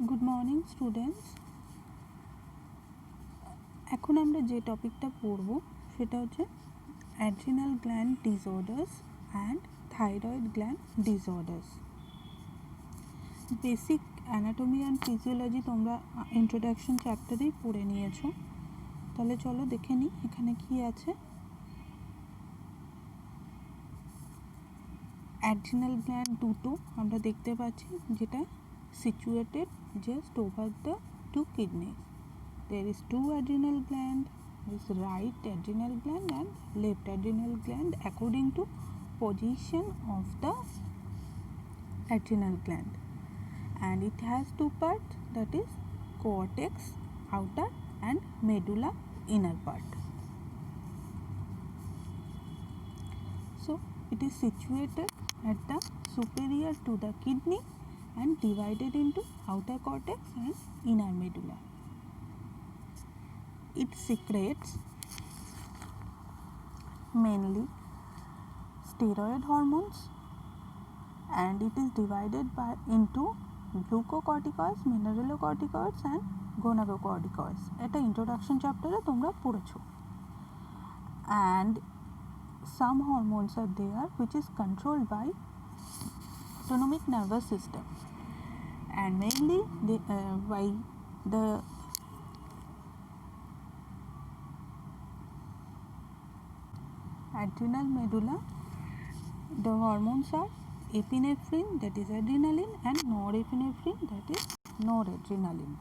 Good morning students. এখন আমরা যে টপিকটা পড়ব সেটা হচ্ছে adrenal gland disorders and thyroid gland disorders. Basic anatomy and physiology তোমরা ইন্ট্রোডাকশন চ্যাপ্টারেই পড়ে নিয়েছো। তাহলে চলো দেখে নিই এখানে কি আছে। অ্যাড্রিনাল গ্ল্যান্ড দুটো আমরা দেখতে পাচ্ছি, যেটা situated just over the two kidneys. There is two adrenal gland, this right adrenal gland and left adrenal gland according to position of the adrenal gland, and it has two parts, that is cortex outer and medulla inner part. So it is situated at the superior to the kidney and divided into outer cortex and inner medulla. It secretes mainly steroid hormones, and it is divided into glucocorticoids, mineralocorticoids and gonadocorticoids. এটা introduction chapter এ তোমরা পড়েছো। And some hormones are there which is controlled by autonomic nervous system, and mainly by the adrenal medulla. The hormones are epinephrine, that is adrenaline, and norepinephrine, that is noradrenaline.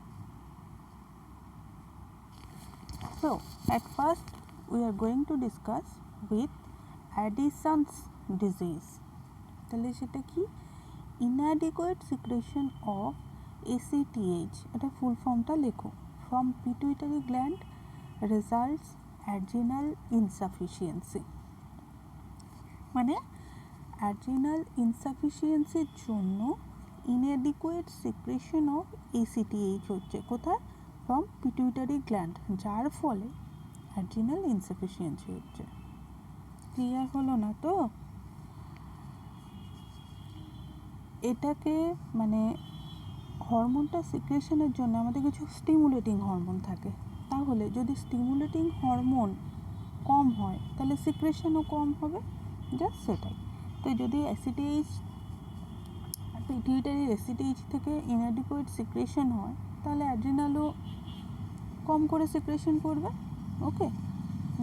So at first we are going to discuss with Addison's disease. তাহলে সেটা কি? inadequate secretion of ACTH, এটা ফুল ফর্মটা লেখো। from pituitary gland results adrenal insufficiency, মানে adrenal insufficiency এর জন্য inadequate secretion of ACTH হচ্ছে কোথায়? from pituitary gland, যার ফলে adrenal insufficiency হচ্ছে। ক্লিয়ার হলো না তো? এটাকে মানে হরমোনটা সিক্রেশনের জন্য আমাদের কিছু স্টিমুলেটিং হরমোন থাকে। তাহলে যদি স্টিমুলেটিং হরমোন কম হয় তাহলে সিক্রেশনও কম হবে, জাস্ট সেটাই। তো যদি অ্যাসিটিএইচ পিটিউটারি অ্যাসিটিএইচ থেকে ইনঅ্যাডিকুয়েট সিক্রেশন হয় তাহলে অ্যাড্রিনালও কম করে সিক্রেশন করবে। ওকে,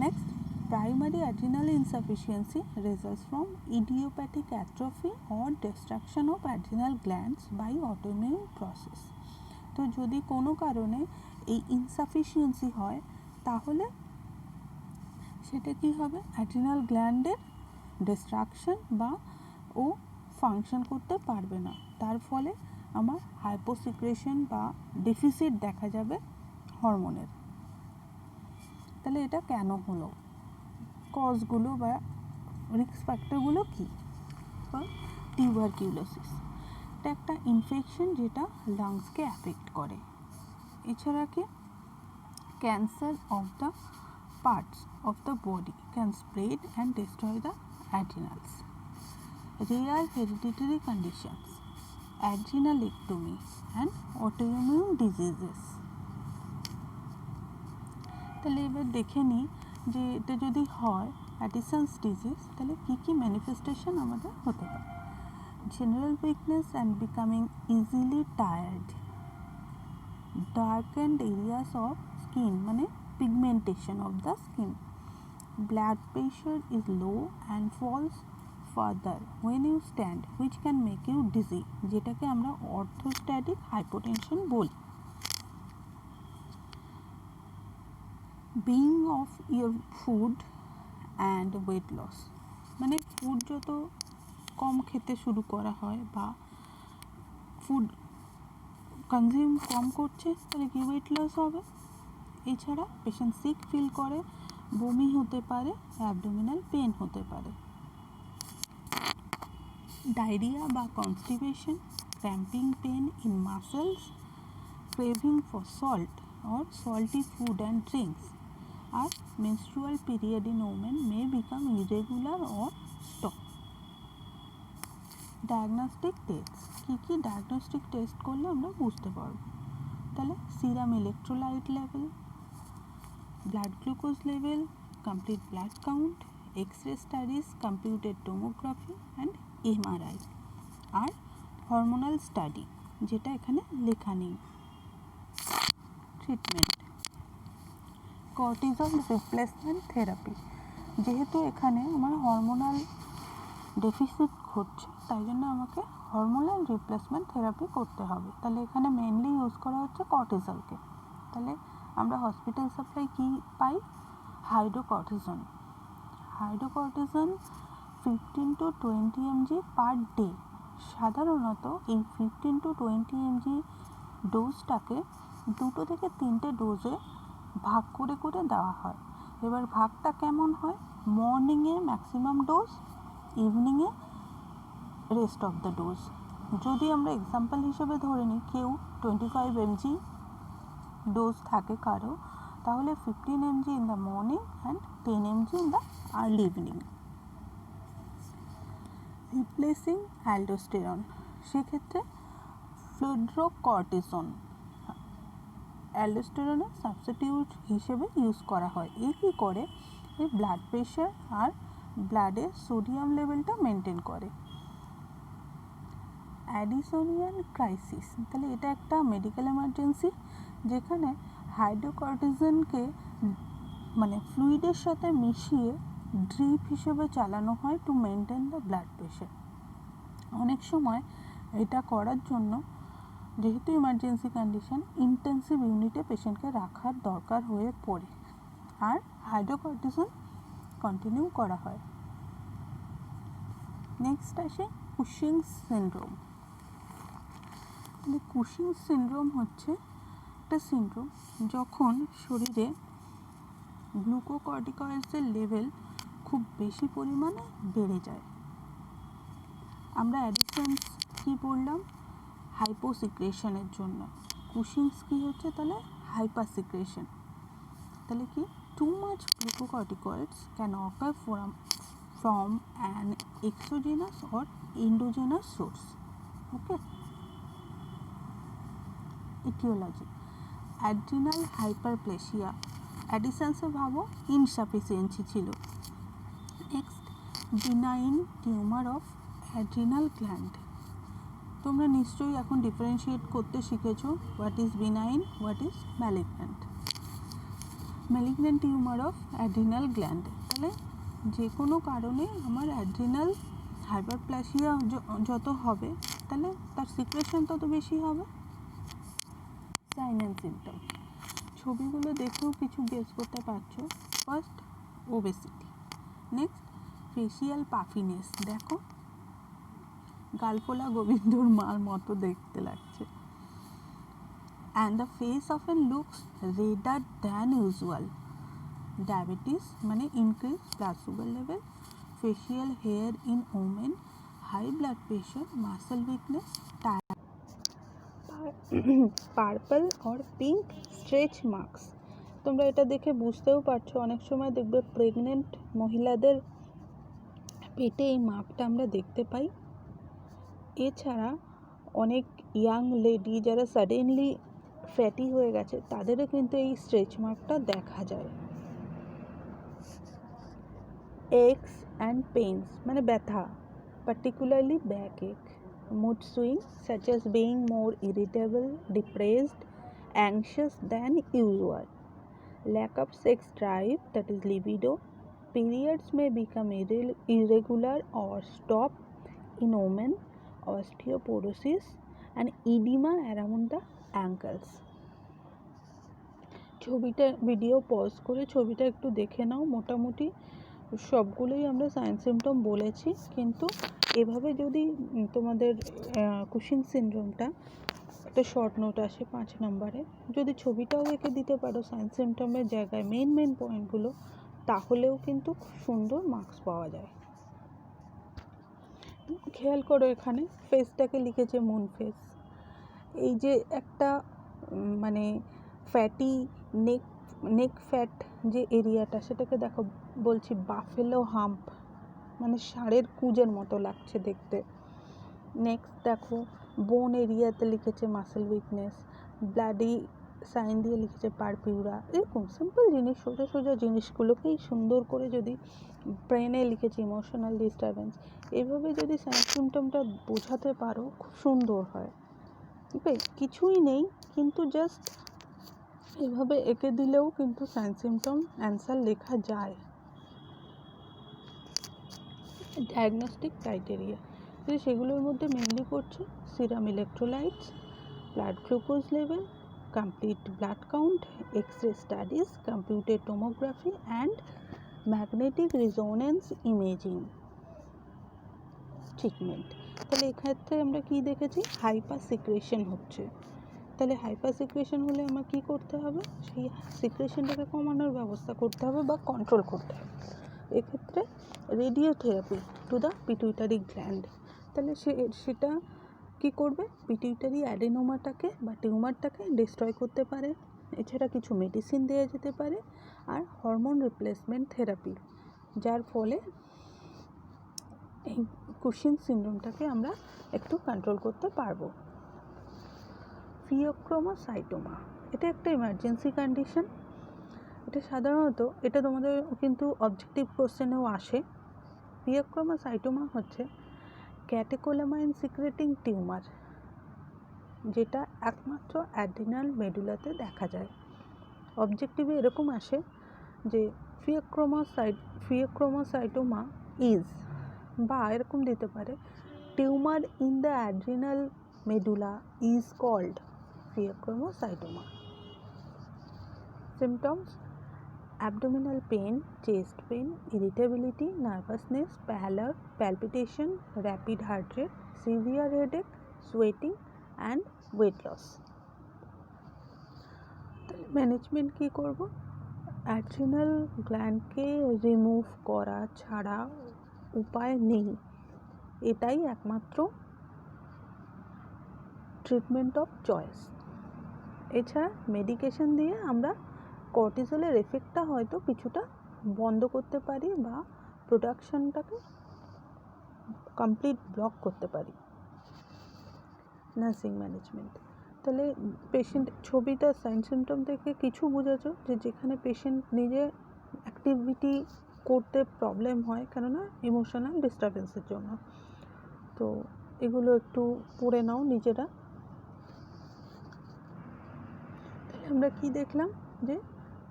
next, primary adrenal insufficiency results from idiopathic atrophy or destruction of adrenal glands by autoimmune process. তো যদি কোনো কারণে এই ইনসাফিসিয়েন্সি হয় তাহলে সেটা কি হবে? অ্যাড্রিনাল গ্ল্যান্ডের ডিস্ট্রাকশন বা ও ফাংশন করতে পারবে না, তার ফলে আমার হাইপোসিক্রেশন বা ডেফিসিট দেখা যাবে হরমোনের। তাহলে এটা কেন হলো? কজগুলো বা রিস্ক ফ্যাক্টরগুলো কী? টিউবারকিউলোসিস, এটা একটা ইনফেকশন যেটা লাংসকে অ্যাফেক্ট করে। এছাড়া কি cancer of the parts of the body can spread and destroy the adrenals. Rare hereditary conditions, adrenalectomy and autoimmune diseases. তাহলে এবার দেখে নিই যে এটা যদি হয় অ্যাডিসনস ডিজিজ তাহলে কী কী ম্যানিফেস্টেশন আমাদের হতে পারে। General weakness and becoming easily tired, darkened areas of skin, মানে pigmentation of the skin. Blood pressure is low and falls further when you stand, which can make you dizzy, যেটাকে আমরা orthostatic hypotension বলি। being of your food and weight loss, মানে food যত কম খেতে শুরু করা হয় বা ফুড কনজিউম কম করছে তাহলে কি ওয়েট লস হবে। এছাড়া পেশেন্ট সিক ফিল করে, বমি হতে পারে, অ্যাবডোমিনাল পেন হতে পারে। ডায়রিয়া বা constipation, cramping pain in muscles, craving for salt or salty food and drinks, আর menstrual period in women may become irregular or stop. Diagnostic test, কী ডায়াগনস্টিক টেস্ট করলে আমরা বুঝতে পারবো? তাহলে serum electrolyte level, blood glucose level, complete blood count, X-ray studies, computed tomography and MRI, আর hormonal study, যেটা এখানে লেখা নেই। ট্রিটমেন্ট, কর্টিজল রিপ্লেসমেন্ট থেরাপি, যেহেতু এখানে আমার হরমোনাল ডেফিসিট ঘটছে, তাই জন্য আমাকে হরমোনাল রিপ্লেসমেন্ট থেরাপি করতে হবে। তাহলে এখানে মেনলি ইউজ করা হচ্ছে কর্টিজলকে। তাহলে আমরা হসপিটাল সাপ্লাই কী পাই? Hydrocortisone. Hydrocortisone 15 to 20 mg per day. সাধারণত এই 15 to 20 mg ডোজটাকে 2 থেকে 3টে ডোজে ভাগ করে করে দেওয়া হয়। এবার ভাগটা কেমন হয়? মর্নিংয়ে ম্যাক্সিমাম ডোজ, ইভিনিংয়ে রেস্ট অফ দ্য ডোজ। যদি আমরা এক্সাম্পল হিসেবে ধরে নিই কেউ 25 mg ডোজ থাকে কারো, তাহলে 15 mg in the morning and 10 mg in the early evening. Replacing aldosterone, সেক্ষেত্রে ফ্লুড্রোকর্টিসন অ্যালডোস্টেরনের সাবস্টিটিউট হিসেবে ইউজ করা হয়। এই কী করে? এই ব্লাড প্রেশার আর ব্লাডে সোডিয়াম লেভেলটা মেনটেন করে। অ্যাডিসোনিয়ান ক্রাইসিস, তাহলে এটা একটা মেডিকেল এমার্জেন্সি যেখানে হাইড্রোকর্টিসনকে মানে ফ্লুইডের সাথে মিশিয়ে ড্রিপ হিসেবে চালানো হয় to maintain the blood pressure. অনেক সময় এটা করার জন্য, যেহেতু ইমার্জেন্সি কন্ডিশন, ইন্টেন্সিভ ইউনিটে পেশেন্টকে রাখার দরকার হয়ে পড়ে, আর হাইড্রোকর্টিসন কন্টিনিউ করা হয়। নেক্সট আসে কুশিংস সিনড্রোম। কুশিংস সিনড্রোম হচ্ছে একটা সিনড্রোম যখন শরীরে গ্লুকোকর্টিকয়েডসের লেভেল খুব বেশি পরিমাণে বেড়ে যায়। আমরা অ্যাডিকশনস কী পড়লাম? হাইপোসিক্রেশনের জন্য। কুশিংস কী হচ্ছে? তাহলে হাইপার সিক্রেশন। তাহলে কি? Too much glucocorticoids can ochre from an exogenous or endogenous source. Okay. Etiology, adrenal hyperplasia, অ্যাডিশনসে ভাবো ইনসাফিসিয়েন্সি ছিল। Next, benign tumour of adrenal gland. তোমরা নিশ্চয়ই এখন ডিফারেন্সিয়েট করতে শিখেছো what is benign, what is malignant. Malignant tumour of adrenal gland, তাহলে যে কোনো কারণে আমার অ্যাড্রিনাল হাইপারপ্লাসিয়া যত হবে, তাহলে তার সিক্রেশন তত বেশি হবে। সাইন অ্যান্ড সিমটম, ছবিগুলো দেখেও কিছু গেস করতে পারছো। First, obesity. Next, facial puffiness, দেখো গালফোলা গোবিন্দর মার মতো দেখতে লাগছে। And the face often looks redder than usual. Diabetes মানে increase blood sugar level, facial hair in women, high blood pressure, muscle weakness, purple or pink stretch marks. তোমরা এটা দেখে বুঝতেও পারছো, অনেক সময় দেখবে প্রেগনেন্ট মহিলাদের পেটে এই মার্কটা আমরা দেখতে পাই। এছাড়া অনেক ইয়াং লেডি যারা সাডেনলি ফ্যাটি হয়ে গেছে, তাদেরও কিন্তু এই স্ট্রেচ মার্কটা দেখা যায়। এক্স অ্যান্ড পেইনস মানে ব্যথা, particularly backache, mood swings such as being more irritable, depressed, anxious than usual, lack of sex drive, that is libido, periods may become irregular or stop in women, osteoporosis and edema around the ankles. ছবিটা video pause করে ছবিটা একটু দেখে নাও। মোটামুটি সবগুলোই আমরা sign symptom বলেছি, কিন্তু এভাবে যদি তোমাদের কুশিং সিনড্রোমটা একটা শর্ট নোট আসে 5 নম্বরে, যদি ছবিটাও এঁকে দিতে পারো সাইন সিমটমের জায়গায় মেন পয়েন্টগুলো, তাহলেও কিন্তু খুব সুন্দর মার্কস পাওয়া যায়। খেয়াল করো এখানে ফেসটাকে লিখেছে মুন ফেস। এই যে একটা মানে ফ্যাটি নেক ফ্যাট যে এরিয়াটা, সেটাকে দেখো বলছি বাফেলো হাম্প, মানে ষাঁড়ের কুজের মতো লাগছে দেখতে। নেক্সট দেখো বোন এরিয়াতে লিখেছে মাসেল উইকনেস, ব্লাডি সাইন দিয়ে লিখেছে পারপিউরা। এরকম সিম্পল জিনিস, সোজা সোজা জিনিসগুলোকেই সুন্দর করে যদি ব্রেনে লিখেছে ইমোশনাল ডিস্টারবেন্স, এইভাবে যদি সাইন সিমটমটা বোঝাতে পারো খুব সুন্দর হয়। ওকে, কিছুই নেই কিন্তু জাস্ট এভাবে এঁকে দিলেও কিন্তু সাইন সিমটম অ্যান্সার লেখা যায়। ডায়াগনস্টিক ক্রাইটেরিয়া কিন্তু সেগুলোর মধ্যে মেনলি পড়ছে serum electrolytes, blood glucose level, complete blood count, X-ray studies, computed tomography and magnetic resonance imaging treatment. তাহলে এক্ষেত্রে আমরা কি দেখেছি, হাইপার সিক্রেশন হচ্ছে। তাহলে হাইপার সিক্রেশন হলে আমার কী করতে হবে, সেই সিক্রেশনটাকে কমানোর ব্যবস্থা করতে হবে বা কন্ট্রোল করতে হবে। এক্ষেত্রে radiotherapy to the pituitary gland. তাহলে সেটা কি করবে, পিটুইটারি অ্যাডেনোমাটাকে বা টিউমারটাকে ডিস্ট্রয় করতে পারে। এছাড়া কিছু মেডিসিন দেওয়া যেতে পারে আর হরমোন রিপ্লেসমেন্ট থেরাপি, যার ফলে এই কুশিং সিনড্রোমটাকে আমরা একটু কন্ট্রোল করতে পারবো। ফিওক্রোমোসাইটোমা এটা একটা ইমার্জেন্সি কন্ডিশন। এটা সাধারণত এটা তোমাদের কিন্তু অবজেক্টিভ কোশ্চেনেও আসে। ফিওক্রোমোসাইটোমা হচ্ছে ক্যাটেকোলামাইন সিক্রেটিং টিউমার, যেটা একমাত্র অ্যাড্রিনাল মেডুলাতে দেখা যায়। অবজেক্টিভে এরকম আসে যে ফিওক্রোমোসাইটোমা ইজ, বা এরকম দিতে পারে, tumour in the adrenal medulla is called phaeochromocytoma. symptoms: abdominal pain, chest pain, irritability, nervousness, pallor, palpitation, rapid heart rate, severe headache, sweating and weight loss. Management কী করব, অ্যাড্রিনাল গ্ল্যান্ডকে রিমুভ করা ছাড়া উপায় নেই, এটাই একমাত্র ট্রিটমেন্ট অফ চয়েস। এছাড়া medication দিয়ে আমরা কর্টিসলের এফেক্টটা হয়তো কিছুটা বন্ধ করতে পারি বা প্রোডাকশনটাকে কমপ্লিট ব্লক করতে পারি। নার্সিং ম্যানেজমেন্ট, তাহলে পেশেন্ট ছবিটা সাইন সিমটম থেকে কিছু বুঝেছো যে যেখানে পেশেন্ট নিজে অ্যাক্টিভিটি করতে প্রবলেম হয় কেননা ইমোশনাল ডিস্টারবেন্সের জন্য, তো এগুলো একটু পড়ে নাও নিজেরা। তাহলে আমরা কি দেখলাম যে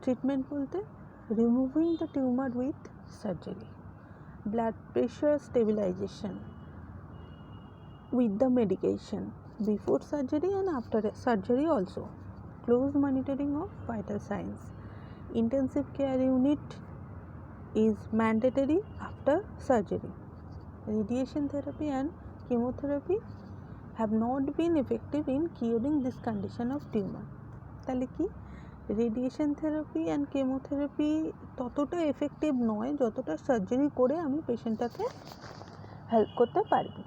ট্রিটমেন্ট বলতে removing the tumour with surgery, blood pressure stabilisation with the medication before surgery and after surgery also, close monitoring of vital signs, intensive care unit is mandatory after surgery, radiation therapy and chemotherapy have not been effective in curing this condition of tumor. তাহলে কি radiation therapy and chemotherapy ততটা effective নয় যতটা surgery করে আমি পেশেন্টটাকে help করতে পারবো।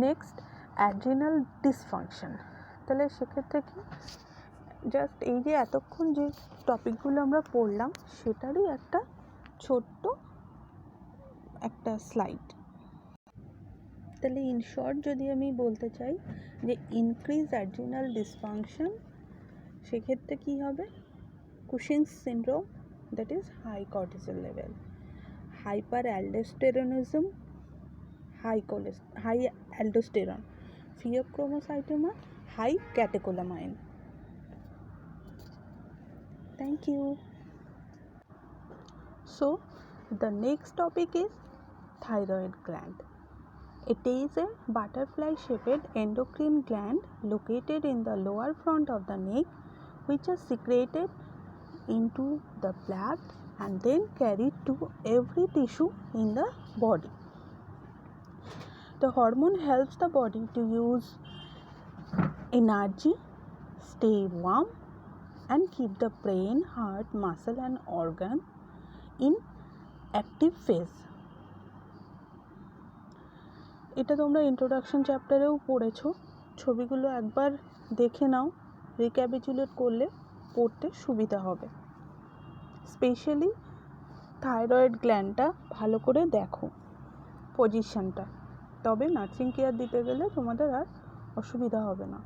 Next adrenal dysfunction, তাহলে সেক্ষেত্রে কি জাস্ট এই যে এতক্ষণ যে টপিকগুলো আমরা পড়লাম সেটারই একটা ছোট্ট একটা স্লাইড। তাহলে ইন শর্ট যদি আমি বলতে চাই যে ইনক্রিজ অ্যাড্রিনাল ডিসফাংশন, সেক্ষেত্রে কী হবে, Cushing's syndrome, that is high cortisol level, hyperaldosteronism, high aldosterone, pheochromocytoma, high catecholamine. Thank you. So the next topic is thyroid gland. It is a butterfly shaped endocrine gland located in the lower front of the neck, which is secreted into the blood and then carried to every tissue in the body. The hormone helps the body to use energy, stay warm and keep the brain, heart, muscle and organ in active phase. এটা তোমরা introduction চ্যাপ্টারেও পড়েছো, ছবিগুলো একবার দেখে নাও, recapitulate করলে পড়তে সুবিধা হবে। স্পেশালি থাইরয়েড গ্ল্যান্ডটা ভালো করে দেখো। পজিশনটা, তবে নার্সিং কেয়ার দিতে গেলে তোমাদের আর অসুবিধা হবে না।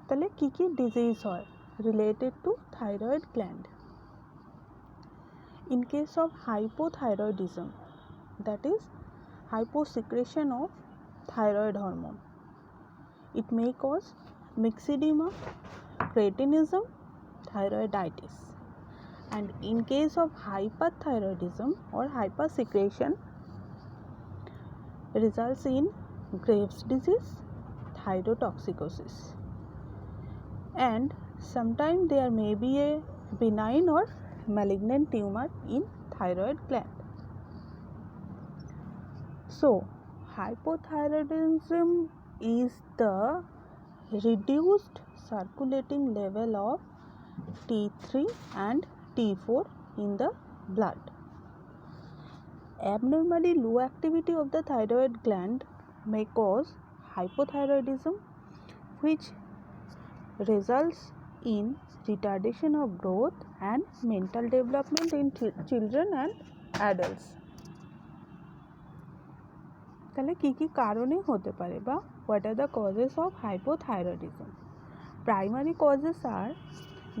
তাহলে কী কী ডিজিজ হয় related to thyroid gland? In case of hypothyroidism, that is hyposecretion of thyroid hormone, it may cause myxedema, cretinism, thyroiditis. And in case of hyperthyroidism or hypersecretion, results in Graves' disease, thyrotoxicosis, and sometimes there may be a benign or malignant tumor in thyroid gland. So, hypothyroidism is the reduced circulating level of T3 and T4 in the blood. Abnormally low activity of the thyroid gland may cause hypothyroidism, which results in retardation of growth and mental development in children and adults. তাহলে কী কী কারণে হতে পারে বা what are the causes of hypothyroidism? Primary causes are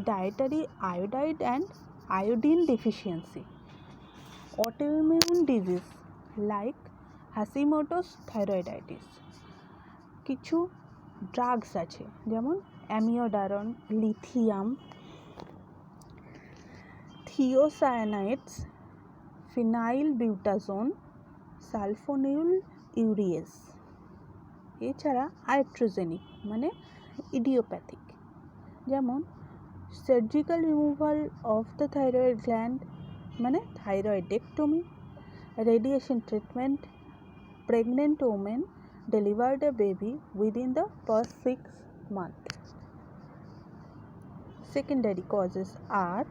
dietary iodide and iodine deficiency, autoimmune disease like Hashimoto's thyroiditis, কিছু drugs আছে যেমন অ্যামিওডারন, lithium, থিওসায়ানাইডস, phenyl বিউটাজোন, সালফোনিল ইউরিয়েস, এছাড়া iatrogenic মানে ইডিওপ্যাথিক, যেমন surgical removal of the thyroid gland মানে thyroidectomy, radiation treatment, pregnant women delivered a baby within the first 6 months. Secondary causes are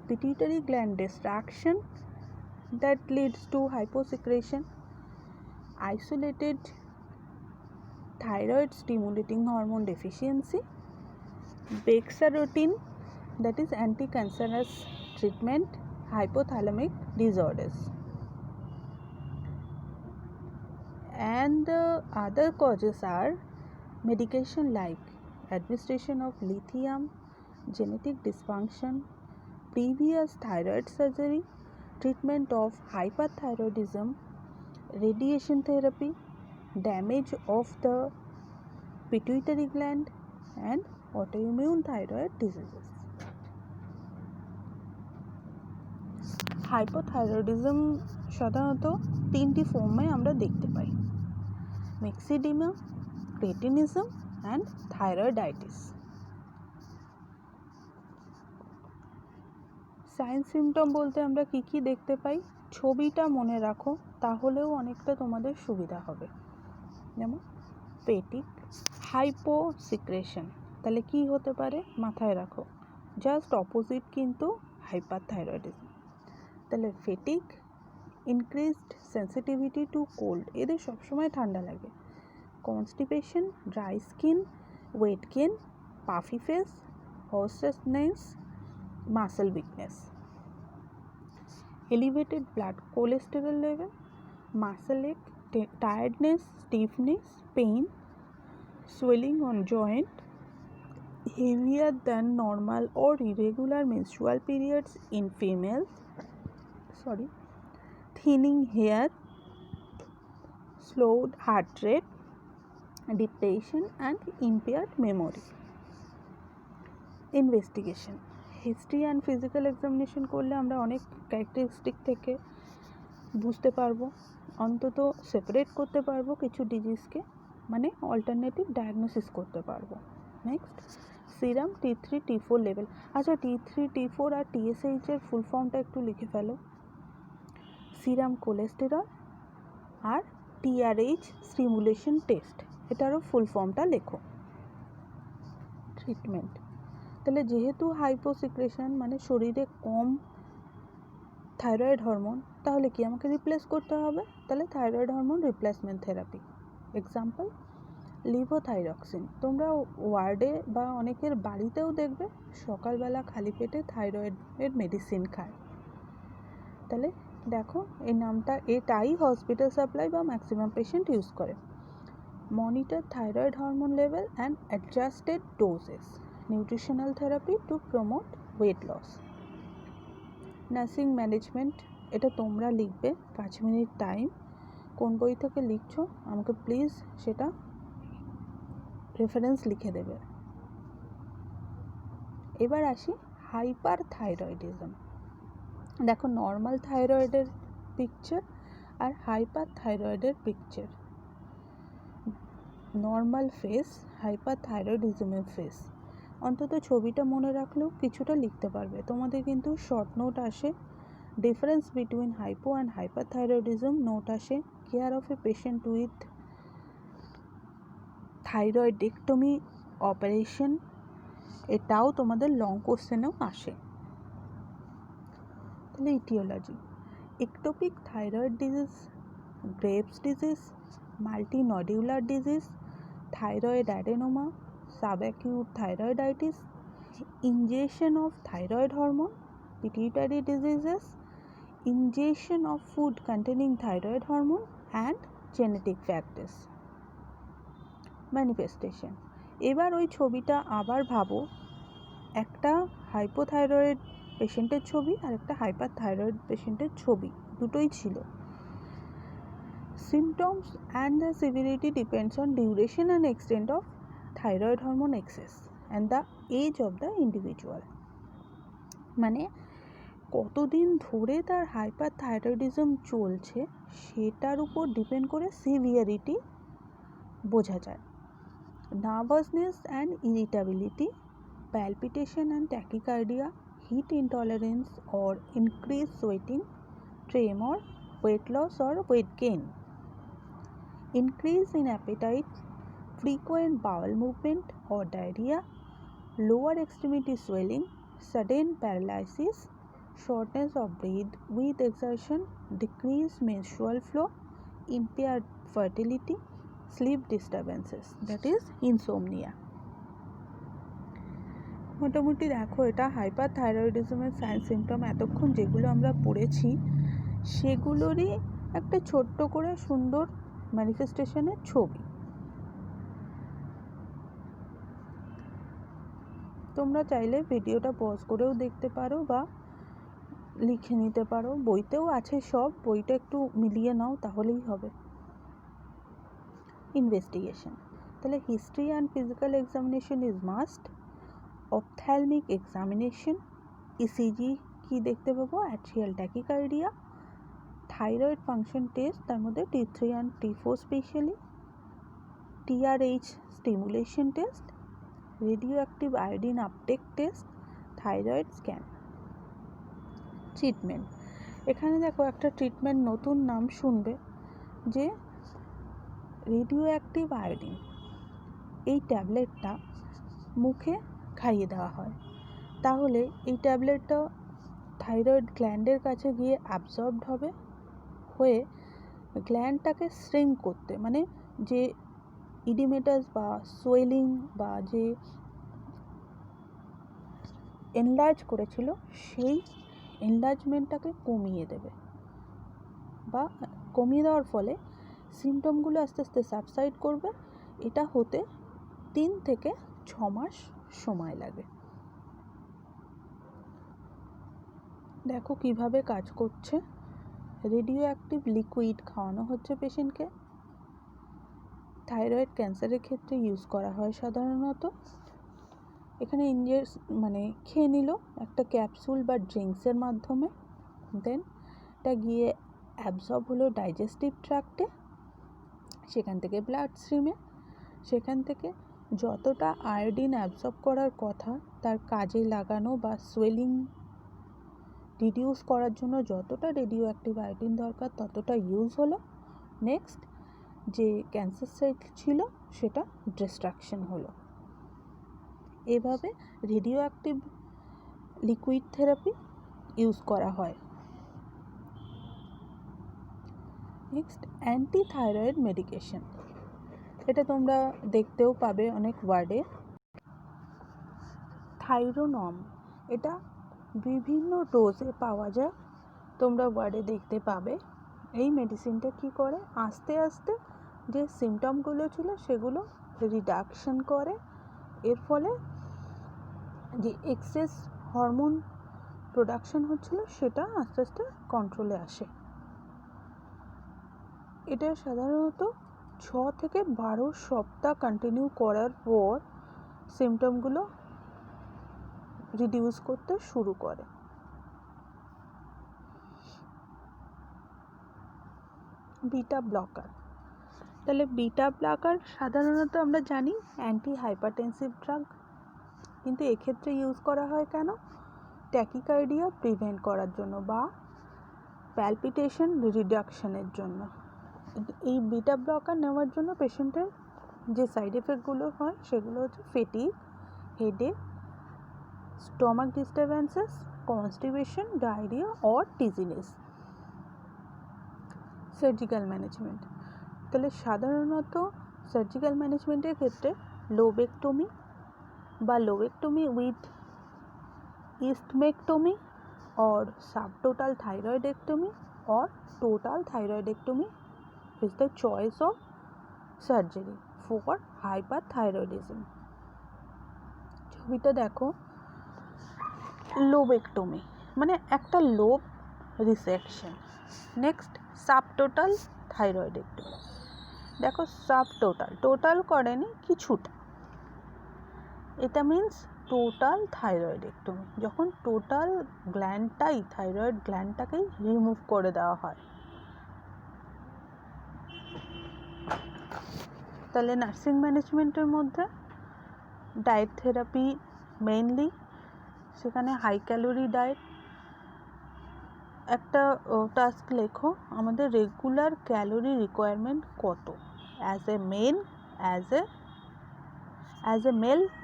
pituitary gland distraction that leads to hyposecretion, isolated thyroid stimulating hormone deficiency, bexarotene that is anti-cancerous treatment, hypothalamic disorders. And the other causes are medication like administration of lithium, genetic dysfunction, previous thyroid surgery, treatment of hyperthyroidism, radiation therapy, damage of the pituitary gland, and autoimmune thyroid diseases. Hypothyroidism সাধারণত 3টি ফর্মে আমরা দেখতে পাই: myxedema, cretinism and thyroiditis. Sign symptom বলতে আমরা কি কি দেখতে পাই, ছবিটা মনে রাখো তাহলেও অনেকটা তোমাদের সুবিধা হবে। যেমন পেটিক হাইপোসিক্রেশন, তাহলে কি হতে পারে মাথায় রাখো, জাস্ট অপোজিট কিন্তু হাইপারথাইরয়েডিজম। তাহলে fatigue, increased sensitivity to cold, এদের সবসময় ঠান্ডা লাগে, constipation, dry skin, weight gain, puffy face, hoarseness, muscle weakness, elevated blood cholesterol level, muscle ache, tiredness, stiffness, pain, swelling on joint, heavier than normal or irregular menstrual periods in females, thinning hair, slowed heart rate, depression and impaired memory. Investigation, history and physical examination করলে আমরা অনেক characteristic থেকে বুঝতে পারবো, অন্তত separate করতে পারবো কিছু ডিজিজকে, মানে অল্টারনেটিভ ডায়াগনোসিস করতে পারবো। Next, serum T3 T4 level. আচ্ছা, T3 T4 আর TSH এর ফুল ফর্মটা একটু লিখে ফেলো। সিরাম কোলেস্টেরল আর TRH স্টিমুলেশন টেস্ট, এটারও ফুল ফর্মটা লেখো। ট্রিটমেন্ট, তাহলে যেহেতু হাইপোসিক্রেশন মানে শরীরে কম থাইরয়েড হরমোন, তাহলে কি আমাকে রিপ্লেস করতে হবে, তাহলে thyroid hormone replacement therapy. Example levothyroxine, তোমরা ওয়ার্ডে বা অনেকের বাড়িতেও দেখবে সকালবেলা খালি পেটে থাইরয়েডের মেডিসিন খায়, তাহলে দেখো এই নামটা এটাই হসপিটাল সাপ্লাই বা ম্যাক্সিমাম পেশেন্ট ইউজ করে। Monitor thyroid hormone level and adjusted doses, nutritional therapy to promote weight loss. Nursing management, এটা তোমরা লিখবে 5 মিনিট টাইম। কোন বই থেকে লিখছো আমাকে প্লিজ সেটা রেফারেন্স লিখে দেবে। এবার আসি হাইপার থাইরয়েডিজম। দেখো নর্মাল থাইরয়েডের পিকচার আর হাইপার থাইরয়েডের পিকচার। নর্মাল ফেস, হাইপার থাইরয়েডিজমের ফেস। অন্তত ছবিটা মনে রাখলেও কিছুটা লিখতে পারবে। তোমাদের কিন্তু শর্ট নোট আসে, difference between hypo and hyperthyroidism note আসে, care of a patient with thyroidectomy operation, এটাও তোমাদের লং কোশ্চেনেও আসে। তাহলে etiology, ectopic thyroid disease, Graves disease, multinodular disease, thyroid adenoma, subacute thyroiditis, ingestion of thyroid hormone, pituitary diseases, ingestion of food containing thyroid hormone and genetic factors. Manifestation, এবার ওই ছবিটা আবার ভাবো, একটা হাইপোথাইরয়েড পেশেন্টের ছবি আর একটা হাইপার থাইরয়েড পেশেন্টের ছবি, দুটোই ছিল। Symptoms and the severity depends on duration and extent of thyroid hormone excess and the age of the individual. মানে কতদিন ধরে তার হাইপার থাইরয়েডিজম চলছে সেটার উপর ডিপেন্ড করে সিভিয়ারিটি বোঝা যায়। Nervousness and irritability, palpitation and tachycardia, heat intolerance or increase sweating, tremor, weight loss or weight gain, increase in appetite, frequent bowel movement or diarrhea, lower extremity swelling, sudden paralysis, shortness of breath with exertion, decreased menstrual flow, impaired fertility, sleep disturbances, that is insomnia. মোটামুটি দেখো এটা hyper থাইরয়েডিজমের sign symptom এতক্ষণ যেগুলো আমরা পড়েছি সেগুলোরই একটা ছোট্ট করে সুন্দর ম্যানিফেস্টেশনের ছবি। তোমরা চাইলে ভিডিওটা পজ করেও দেখতে পারো বা লিখে নিতে পারো, বইতেও আছে সব, বইটা একটু মিলিয়ে নাও তাহলেই হবে। ইনভেস্টিগেশন, তাহলে history and physical examination is must. Ophthalmic examination, ECG কি দেখতে পাবো, atrial tachycardia, thyroid function test, তার মধ্যে T3 and T4 specially, TRH stimulation test, radioactive iodine uptake test, thyroid scan. Treatment, এখানে দেখো একটা ট্রিটমেন্ট নতুন নাম শুনবে যে রেডিওঅ্যাক্টিভ আয়োডিন। এই ট্যাবলেটটা মুখে খাইয়ে দেওয়া হয়, তাহলে এই ট্যাবলেটটা থাইরয়েড গ্ল্যান্ডের কাছে গিয়ে অ্যাবজর্বড হবে, হয়ে গ্ল্যান্ডটাকে শ্রিঙ্ক করতে, মানে যে ইডিমেটাস বা সোয়েলিং বা যে এনলার্জ করেছিল সেই এনলার্জমেন্টটাকে কমিয়ে দেবে, বা কমিয়ে দেওয়ার ফলে সিমটমগুলো আস্তে আস্তে সাবসাইড করবে। এটা হতে 3 থেকে 6 মাস সময় লাগে। দেখো কিভাবে কাজ করছে। রেডিও অ্যাক্টিভ লিকুইড খাওয়ানো হচ্ছে পেশেন্টকে। থাইরয়েড ক্যান্সারের ক্ষেত্রে ইউজ করা হয় সাধারণত। এখানে মানে খেয়ে নিল একটা ক্যাপসুল বা ড্রিঙ্কসের মাধ্যমে, দেন এটা গিয়ে অ্যাবজর্ব হলো ডাইজেস্টিভ ট্র্যাক্টে, সেখান থেকে ব্লাড স্ট্রিমে, সেখান থেকে যতটা আয়োডিন অ্যাবজর্ব করার কথা তার কাজে লাগানো বা সোয়েলিং রিডিউস করার জন্য যতটা রেডিও অ্যাক্টিভ আয়োডিন দরকার ততটা ইউজ হলো। নেক্সট যে ক্যান্সার সেল ছিল সেটা ডিস্ট্রাকশন হলো। এভাবে radio active liquid therapy use করা হয়। নেক্সট অ্যান্টি থাইরয়েড মেডিকেশন, এটা তোমরা দেখতেও পাবে অনেক ওয়ার্ডে। থাইরোনম, এটা বিভিন্ন ডোজে পাওয়া যায়, তোমরা ওয়ার্ডে দেখতে পাবে। এই মেডিসিনটা কি করে, আস্তে আস্তে যে সিমটমগুলো ছিল সেগুলো রিডাকশন করে, এর ফলে যে এক্সেস হরমোন প্রোডাকশন হচ্ছিল সেটা আস্তে আস্তে কন্ট্রোলে আসে। এটা সাধারণত 6 থেকে 12 সপ্তাহ কন্টিনিউ করার পর সিমটমগুলো রিডিউস করতে শুরু করে। বিটা ব্লকার, তাহলে বিটা ব্লকার সাধারণত আমরা জানি অ্যান্টি হাইপারটেনসিভ ড্রাগ, কিন্তু এক্ষেত্রে ইউজ করা হয় কেন, ট্যাকিকার্ডিয়া প্রিভেন্ট করার জন্য বা প্যালপিটেশন রিডাকশনের জন্য। এই বিটা ব্লকার নেওয়ার জন্য পেশেন্টের যে সাইড এফেক্টগুলো হয় সেগুলো হচ্ছে fatigue, headache, stomach disturbances, constipation, diarrhoea or dizziness. Surgical management, তাহলে সাধারণত সার্জিক্যাল ম্যানেজমেন্টের ক্ষেত্রে লোবেক্টমি বা lobectomy with isthmectomy or subtotal thyroidectomy or total thyroidectomy is the choice of surgery for hyperthyroidism. ছবিটা দেখো, লোবেক্টমি মানে একটা lobe resection. Next subtotal thyroidectomy, দেখো সাবটোটাল, টোটাল করেনি কিছুটা, এটা মিন্স টোটাল থাইরয়েডেক্টমি, যখন টোটাল গ্ল্যান্ডটাই থাইরয়েড গ্ল্যান্ডটাকেই রিমুভ করে দেওয়া হয়। তাহলে নার্সিং ম্যানেজমেন্টের মধ্যে ডায়েট থেরাপি মেইনলি, সেখানে হাই ক্যালোরি ডায়েট। একটা টাস্ক লেখো, আমাদের রেগুলার ক্যালোরি রিকোয়ারমেন্ট কত as a male,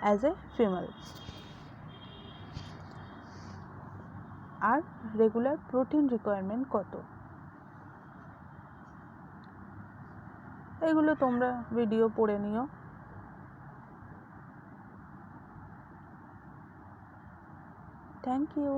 as a female, আর রেগুলার প্রোটিন রিকোয়ারমেন্ট কত, এগুলো তোমরা ভিডিও পড়ে নিও। Thank you.